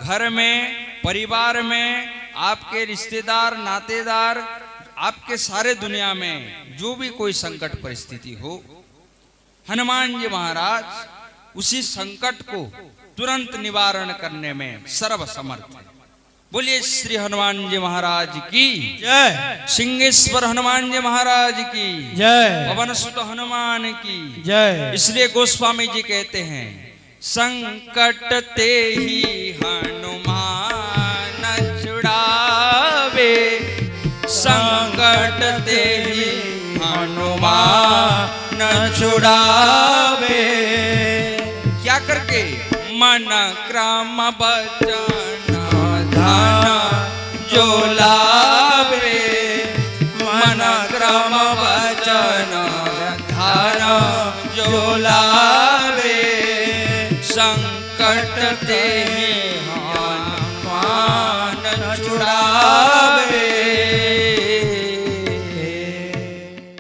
घर में, परिवार में, आपके रिश्तेदार, नातेदार, आपके सारे दुनिया में जो भी कोई संकट परिस्थिति हो, हनुमान जी महाराज उसी संकट को तुरंत निवारण करने में सर्वसमर्थ है। बोलिए श्री हनुमान जी महाराज की जय। सिंहेश्वर हनुमान जी महाराज की जय। पवन सुत हनुमान की जय। इसलिए गोस्वामी जी कहते हैं, संकट ते ही हनुमान छुड़ावे, संकट ते ही हनुमान छुड़ावे। क्या करके? मन क्रम बचन धन जो लावे, मन क्रम वचन धन जो लावे, संकट ते हनुमान छुड़ावे।